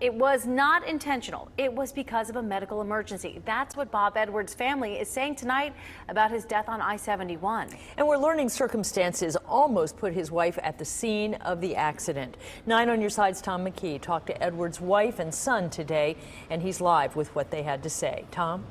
It was not intentional. It was because of a medical emergency. That's what Bob Edwards' family is saying tonight about his death on I-71. And we're learning circumstances almost put his wife at the scene of the accident. 9 on your side's Tom McKee talked to Edwards' wife and son today, and he's live with what they had to say. Tom?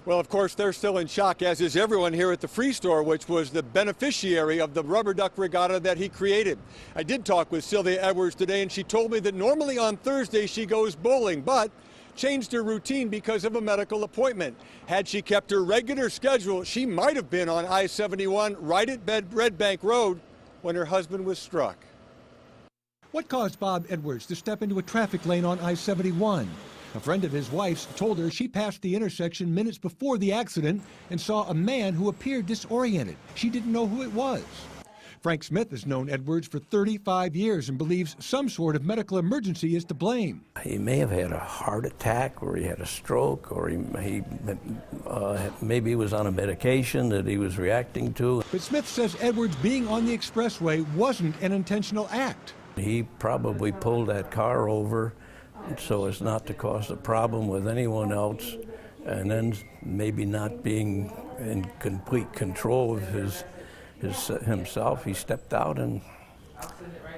Well, of course, they're still in shock, as is everyone here at the Free Store, which was the beneficiary of the Rubber Duck Regatta that he created. I did talk with Sylvia Edwards today, and she told me that normally on Thursday she goes bowling, but changed her routine because of a medical appointment. Had she kept her regular schedule, she might have been on I-71 right at Red Bank Road when her husband was struck. What caused Bob Edwards to step into a traffic lane on I-71? A friend of his wife's told her she passed the intersection minutes before the accident and saw a man who appeared disoriented. She didn't know who it was. Frank Smith has known Edwards for 35 years and believes some sort of medical emergency is to blame. He may have had a heart attack, or he had a stroke, or maybe he was on a medication that he was reacting to. But Smith says Edwards being on the expressway wasn't an intentional act. He probably pulled that car over so as not to cause a problem with anyone else, and then maybe not being in complete control of himself, he stepped out, and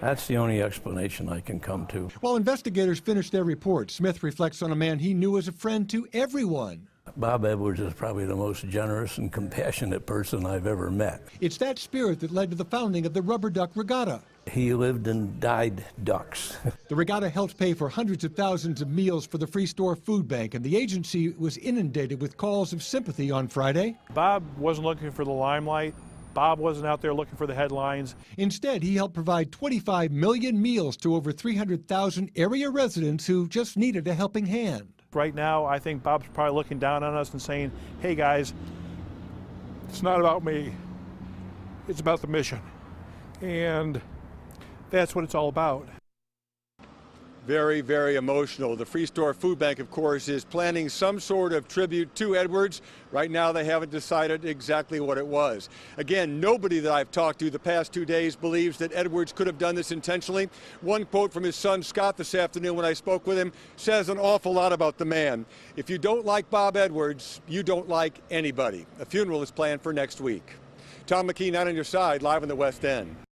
that's the only explanation I can come to. While investigators finish their report, Smith reflects on a man he knew as a friend to everyone. Bob Edwards is probably the most generous and compassionate person I've ever met. It's that spirit that led to the founding of the Rubber Duck Regatta. He lived and died ducks. The regatta helped pay for hundreds of thousands of meals for the Free Store Food Bank, and the agency was inundated with calls of sympathy on Friday. Bob wasn't looking for the limelight. Bob wasn't out there looking for the headlines. Instead, he helped provide 25 million meals to over 300,000 area residents who just needed a helping hand. Right now, I think Bob's probably looking down on us and saying, hey guys, it's not about me, it's about the mission. And that's what it's all about. Very, very emotional. The Free Store Food Bank, of course, is planning some sort of tribute to Edwards. Right now, they haven't decided exactly what it was. Again, nobody that I've talked to the past 2 days believes that Edwards could have done this intentionally. One quote from his son, Scott, this afternoon when I spoke with him, says an awful lot about the man. If you don't like Bob Edwards, you don't like anybody. A funeral is planned for next week. Tom McKee, 9 on your side, live in the West End.